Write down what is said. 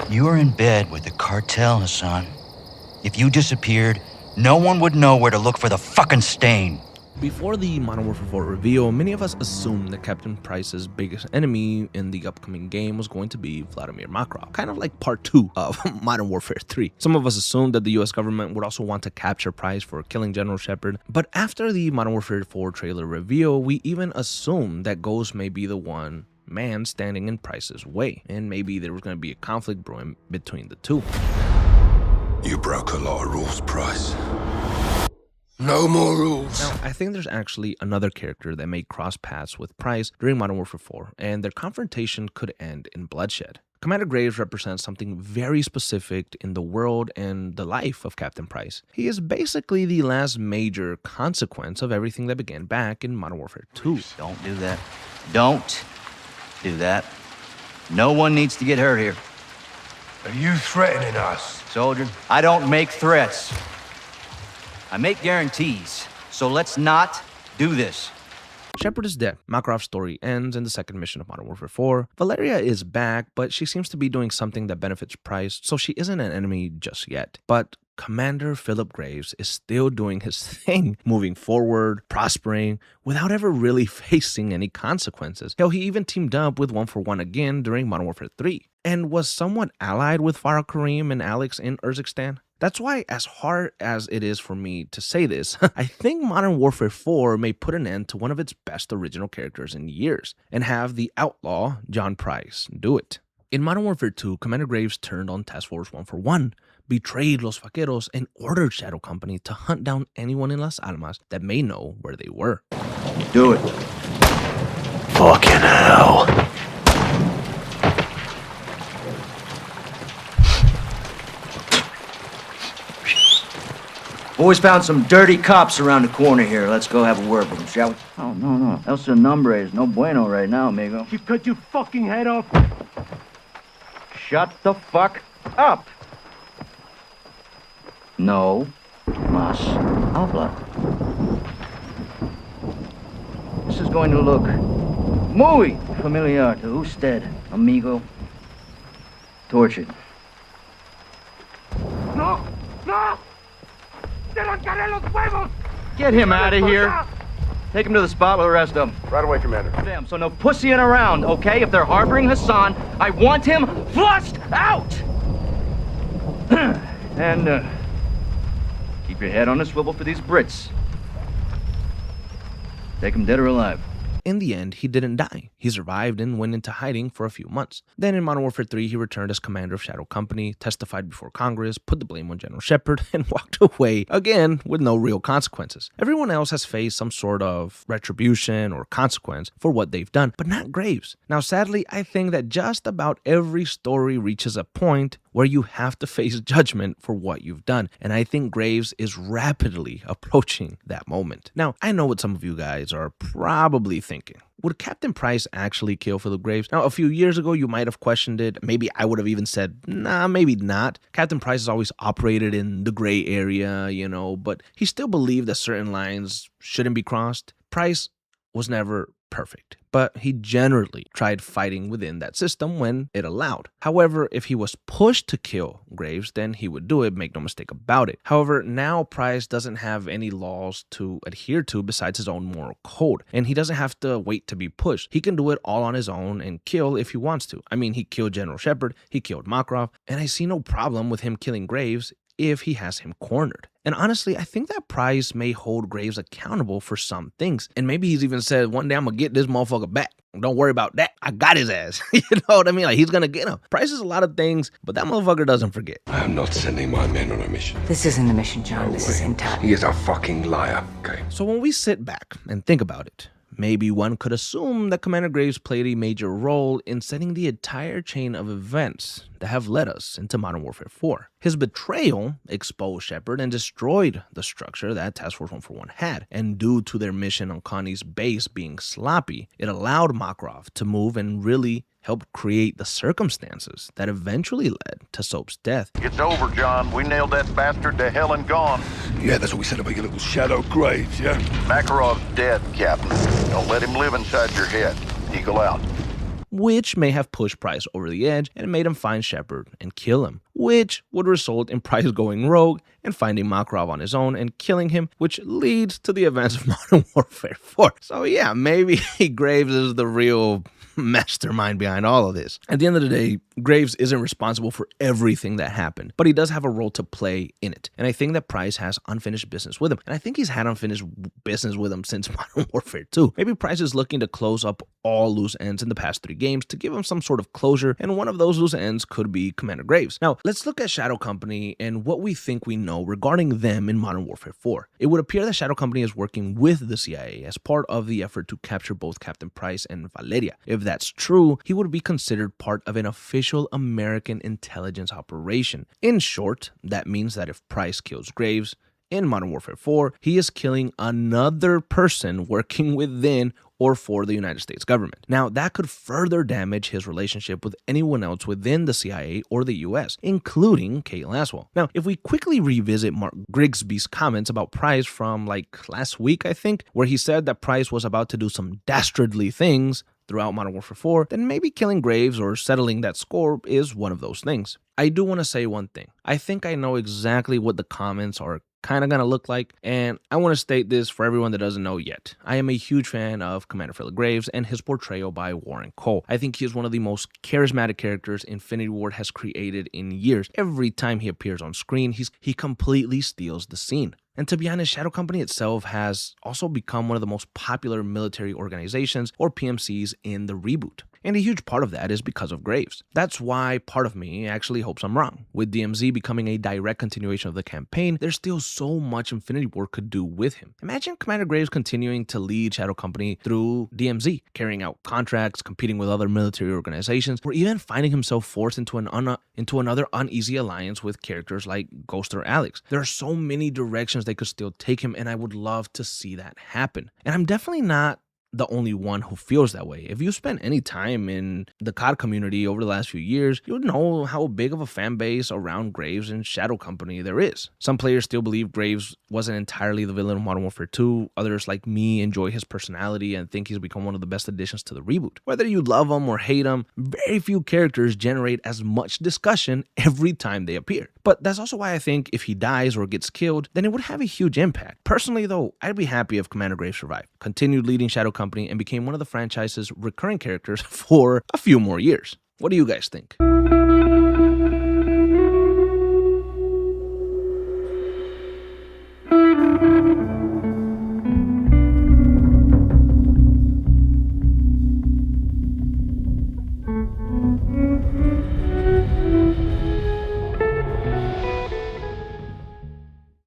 You were in bed with the cartel, Hassan. If you disappeared, no one would know where to look for the fucking stain. Before the Modern Warfare 4 reveal, many of us assumed that Captain Price's biggest enemy in the upcoming game was going to be Vladimir Makarov, kind of like part 2 of Modern Warfare 3. Some of us assumed that the US government would also want to capture Price for killing General Shepard, but after the Modern Warfare 4 trailer reveal, we even assumed that Ghost may be the one man standing in Price's way, and maybe there was going to be a conflict brewing between the two. You broke a lot of rules, Price. No more rules. Now, I think there's actually another character that may cross paths with Price during Modern Warfare 4, and their confrontation could end in bloodshed. Commander Graves represents something very specific in the world and the life of Captain Price. He is basically the last major consequence of everything that began back in Modern Warfare 2. Don't do that. Don't do that. No one needs to get hurt here. Are you threatening us? Soldier, I don't make threats. I make guarantees. So let's not do this. Shepard is dead. Makarov's story ends in the second mission of Modern Warfare 4. Valeria is back, but she seems to be doing something that benefits Price, so she isn't an enemy just yet. But Commander Philip Graves is still doing his thing, moving forward, prospering, without ever really facing any consequences. Hell, he even teamed up with 141 again during Modern Warfare 3, and was somewhat allied with Farah Kareem and Alex in Urzikstan. That's why, as hard as it is for me to say this, I think Modern Warfare 4 may put an end to one of its best original characters in years, and have the outlaw John Price do it. In Modern Warfare 2, Commander Graves turned on Task Force 141, betrayed Los Vaqueros, and ordered Shadow Company to hunt down anyone in Las Almas that may know where they were. Do it. Fucking hell. Boys found some dirty cops around the corner here. Let's go have a word with them, shall we? Oh, no. El Nombre is no bueno right now, amigo. You cut your fucking head off. Shut the fuck up. No mas habla. This is going to look muy familiar to usted, amigo. Tortured. No! No! ¡Te arrancaré los huevos! Get him out of here. Take him to the spot with the rest of them. Right away, Commander. Damn, so no pussying around, okay? If they're harboring Hassan, I want him flushed out! And, keep your head on a swivel for these Brits. Take him dead or alive. In the end, he didn't die. He survived and went into hiding for a few months. Then in Modern Warfare 3, he returned as commander of Shadow Company, testified before Congress, put the blame on General Shepard, and walked away, again, with no real consequences. Everyone else has faced some sort of retribution or consequence for what they've done, but not Graves. Now, sadly, I think that just about every story reaches a point where you have to face judgment for what you've done, and I think Graves is rapidly approaching that moment. Now, I know what some of you guys are probably thinking. Would Captain Price actually kill Philip Graves? Now, a few years ago, you might have questioned it. Maybe I would have even said, nah, maybe not. Captain Price has always operated in the gray area, but he still believed that certain lines shouldn't be crossed. Price was never perfect, but he generally tried fighting within that system when it allowed. However, if he was pushed to kill Graves, then he would do it, make no mistake about it. However, now Price doesn't have any laws to adhere to besides his own moral code, and he doesn't have to wait to be pushed. He can do it all on his own and kill if he wants to. I mean, he killed General Shepard, he killed Makarov, and I see no problem with him killing Graves if he has him cornered. And honestly, I think that Price may hold Graves accountable for some things. And maybe he's even said, one day I'm gonna get this motherfucker back. Don't worry about that. I got his ass. You know what I mean? Like, he's gonna get him. Price is a lot of things, but that motherfucker doesn't forget. I am not sending my men on a mission. This isn't a mission, John. No This way. is intel. He is a fucking liar, okay? So when we sit back and think about it, maybe one could assume that Commander Graves played a major role in setting the entire chain of events that have led us into Modern Warfare 4. His betrayal exposed Shepard and destroyed the structure that Task Force 141 had, and due to their mission on Connie's base being sloppy, it allowed Makarov to move and really help create the circumstances that eventually led to Soap's death. It's over, John. We nailed that bastard to hell and gone. Yeah, that's what we said about your little shadow Graves, yeah? Makarov's dead, Captain. Don't let him live inside your head. Eagle out. which may have pushed Price over the edge and made him find Shepard and kill him, which would result in Price going rogue and finding Makarov on his own and killing him, which leads to the events of Modern Warfare 4. So yeah, maybe Graves is the real mastermind behind all of this. At the end of the day, Graves isn't responsible for everything that happened, but he does have a role to play in it. And I think that Price has unfinished business with him. And I think he's had unfinished business with him since Modern Warfare 2. Maybe Price is looking to close up all loose ends in the past 3 games to give him some sort of closure, and one of those loose ends could be Commander Graves. Now, let's look at Shadow Company and what we think we know regarding them in Modern Warfare 4. It would appear that Shadow Company is working with the CIA as part of the effort to capture both Captain Price and Valeria. If that's true, he would be considered part of an official American intelligence operation. In short, that means that if Price kills Graves in Modern Warfare 4, he is killing another person working within or for the United States government. Now, that could further damage his relationship with anyone else within the CIA or the US, including Kate Laswell. Now, if we quickly revisit Mark Grigsby's comments about Price from last week, I think, where he said that Price was about to do some dastardly things throughout Modern Warfare 4, then maybe killing Graves or settling that score is one of those things. I do want to say one thing. I think I know exactly what the comments are kind of going to look like, and I want to state this for everyone that doesn't know yet. I am a huge fan of Commander Philip Graves and his portrayal by Warren Cole. I think he is one of the most charismatic characters Infinity Ward has created in years. Every time he appears on screen, he completely steals the scene. And to be honest, Shadow Company itself has also become one of the most popular military organizations, or PMCs, in the reboot. And a huge part of that is because of Graves. That's why part of me actually hopes I'm wrong. With DMZ becoming a direct continuation of the campaign, there's still so much Infinity Ward could do with him. Imagine Commander Graves continuing to lead Shadow Company through DMZ, carrying out contracts, competing with other military organizations, or even finding himself forced into another uneasy alliance with characters like Ghost or Alex. There are so many directions they could still take him, and I would love to see that happen. And I'm definitely not the only one who feels that way. If you spend any time in the COD community over the last few years, you would know how big of a fan base around Graves and Shadow Company there is. Some players still believe Graves wasn't entirely the villain of Modern Warfare 2. Others, like me, enjoy his personality and think he's become one of the best additions to the reboot. Whether you love him or hate him, very few characters generate as much discussion every time they appear. But that's also why I think if he dies or gets killed, then it would have a huge impact. Personally though, I'd be happy if Commander Graves survived, continued leading Shadow Company, and became one of the franchise's recurring characters for a few more years. What do you guys think?